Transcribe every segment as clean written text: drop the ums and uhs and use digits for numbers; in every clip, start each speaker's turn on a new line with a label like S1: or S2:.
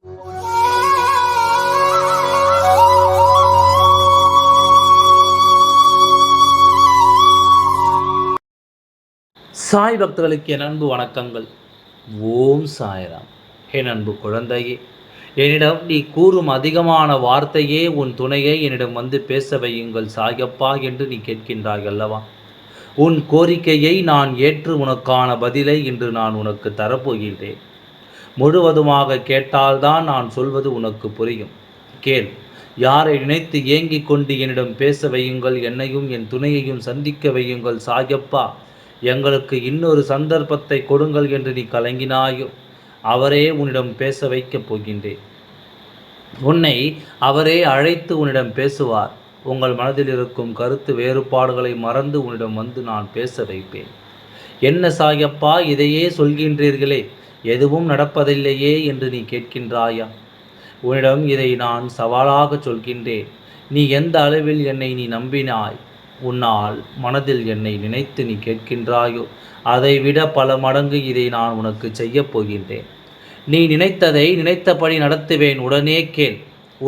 S1: சாய் பக்தர்களுக்கு என் அன்பு வணக்கங்கள். ஓம் சாய்ராம். என் அன்பு குழந்தையே, என்னிடம் நீ கூறும் அதிகமான வார்த்தையே உன் துணையை என்னிடம் வந்து பேச வையுங்கள் சாயப்பா என்று நீ கேட்கின்றாய் அல்லவா? உன் கோரிக்கையை நான் ஏற்று உனக்கான பதிலை இன்று நான் உனக்கு தரப்போகின்றேன். முழுவதுமாக கேட்டால்தான் நான் சொல்வது உனக்கு புரியும். கேள். யாரை நினைத்து ஏங்கிக் கொண்டு என்னிடம் பேச வையுங்கள், என்னையும் என் துணையையும் சந்திக்க வையுங்கள் சாயப்பா, எங்களுக்கு இன்னொரு சந்தர்ப்பத்தை கொடுங்கள் என்று நீ கலங்கினாயோ, அவரே உன்னிடம் பேச வைக்கப் போகின்றேன். உன்னை அவரே அழைத்து உன்னிடம் பேசுவார். உங்கள் மனதில் இருக்கும் கருத்து வேறுபாடுகளை மறந்து உன்னிடம் வந்து நான் பேச வைப்பேன். என்ன சாயப்பா, இதையே சொல்கின்றீர்களே, எதுவும் நடப்பதில்லையே என்று நீ கேட்கின்றாயா? உன்னிடம் இதை நான் சவாலாக சொல்கின்றேன். நீ எந்த அளவில் என்னை நீ நம்பினாய், உன்னால் மனதில் என்னை நினைத்து நீ கேட்கின்றாயோ, அதைவிட பல மடங்கு இதை நான் உனக்கு செய்யப் போகின்றேன். நீ நினைத்ததை நினைத்தபடி நடத்துவேன். உடனே கேள்.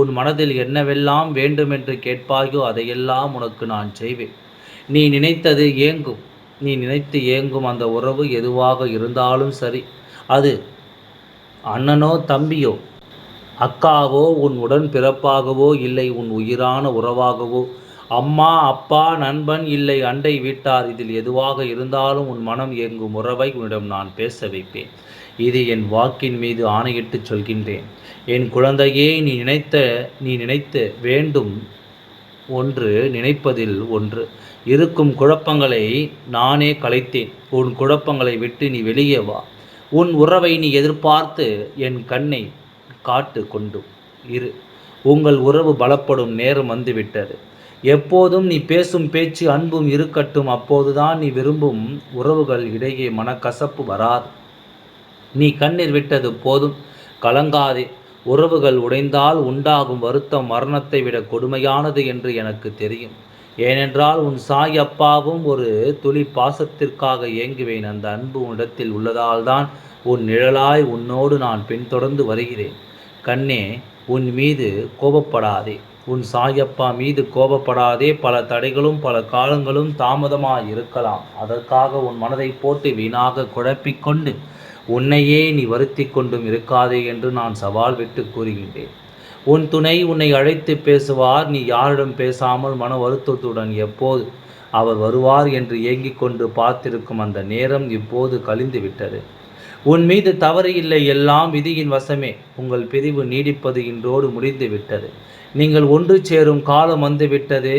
S1: உன் மனதில் என்னவெல்லாம் வேண்டுமென்று கேட்பாயோ அதையெல்லாம் உனக்கு நான் செய்வேன். நீ நினைத்தது ஏங்கும். நீ நினைத்து ஏங்கும் அந்த உறவு எதுவாக இருந்தாலும் சரி, அது அண்ணனோ தம்பியோ அக்காவோ உன் உடன் பிறப்பாகவோ இல்லை உன் உயிரான உறவாகவோ, அம்மா அப்பா நண்பன் இல்லை அண்டை வீட்டார், இதில் எதுவாக இருந்தாலும் உன் மனம் இயங்கும் உறவை உன்னிடம் நான் பேச வைப்பேன். இது என் வாக்கின் மீது ஆணையிட்டு சொல்கின்றேன். என் குழந்தையே, நீ நினைத்த வேண்டும் ஒன்று, நினைப்பதில் ஒன்று. இருக்கும் குழப்பங்களை நானே கலைத்தேன். உன் குழப்பங்களை விட்டு நீ வெளியே வா. உன் உறவை நீ எதிர்பார்த்து என் கண்ணை காட்டு கொண்டு இரு. உங்கள் உறவு பலப்படும் நேரம் வந்துவிட்டது. எப்போதும் நீ பேசும் பேச்சு அன்பும் இருக்கட்டும். அப்போதுதான் நீ விரும்பும் உறவுகள் இடையே மனக்கசப்பு வராது. நீ கண்ணீர் விட்டது போதும், கலங்காதே. உறவுகள் உடைந்தால் உண்டாகும் வருத்தம் மரணத்தை விட கொடுமையானது என்று எனக்கு தெரியும். ஏனென்றால் உன் சாய் அப்பாவும் ஒரு துளி பாசத்திற்காக ஏங்குவேன். அந்த அன்பு உன்னிடத்தில் உள்ளதால்தான் உன் நிழலாய் உன்னோடு நான் பின்தொடர்ந்து வருகிறேன். கண்ணே, உன் மீது கோபப்படாதே. உன் சாயப்பா மீது கோபப்படாதே. பல தடைகளும் பல காலங்களும் தாமதமாக இருக்கலாம். அதற்காக உன் மனதை போட்டு வீணாக குழப்பிக்கொண்டு உன்னையே நீ வருத்தி கொண்டும் இருக்காதே என்று நான் சவால் விட்டு கூறுகின்றேன். உன் துணை உன்னை அழைத்து பேசுவார். நீ யாரிடம் பேசாமல் மன வருத்தத்துடன் எப்போது அவர் வருவார் என்று ஏங்கிக் கொண்டு பார்த்திருக்கும் அந்த நேரம் இப்போது கழிந்து விட்டது. உன் மீது தவறு இல்லை, எல்லாம் விதியின் வசமே. உங்கள் பிரிவு நீடிப்பது இன்றோடு முடிந்து விட்டது. நீங்கள் ஒன்று சேரும் காலம் வந்துவிட்டது.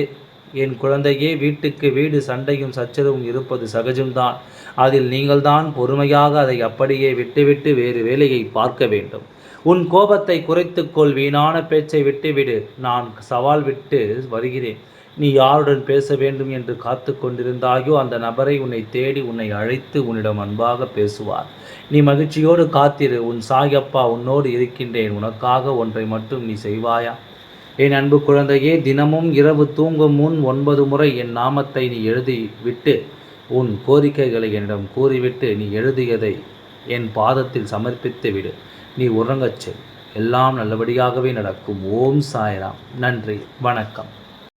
S1: என் குழந்தையே, வீட்டுக்கு வீடு சண்டையும் சச்சரவும் இருப்பது சகஜம்தான். அதில் நீங்கள்தான் பொறுமையாக அதை அப்படியே விட்டுவிட்டு வேறு வேலையை பார்க்க வேண்டும். உன் கோபத்தை குறைத்துக்கொள். வீணான பேச்சை விட்டுவிடு. நான் சவால் விட்டு வருகிறேன். நீ யாருடன் பேச வேண்டும் என்று காத்து கொண்டிருந்தாயோ அந்த நபரை உன்னை தேடி உன்னை அழைத்து உன்னிடம் அன்பாக பேசுவார். நீ மகிழ்ச்சியோடு காத்திரு. உன் சாயப்பா உன்னோடு இருக்கின்றேன். உனக்காக ஒன்றை மட்டும் நீ செய்வாயா? என் அன்பு குழந்தையே, தினமும் இரவு தூங்கும் முன் 9 முறை என் நாமத்தை நீ எழுதி விட்டு உன் கோரிக்கைகளை என்னிடம் கூறிவிட்டு நீ எழுதியதை என் பாதத்தில் சமர்ப்பித்து விடு. நீ உறங்கச் செல். எல்லாம் நல்லபடியாகவே நடக்கும். ஓம் சாய்ராம். நன்றி, வணக்கம்.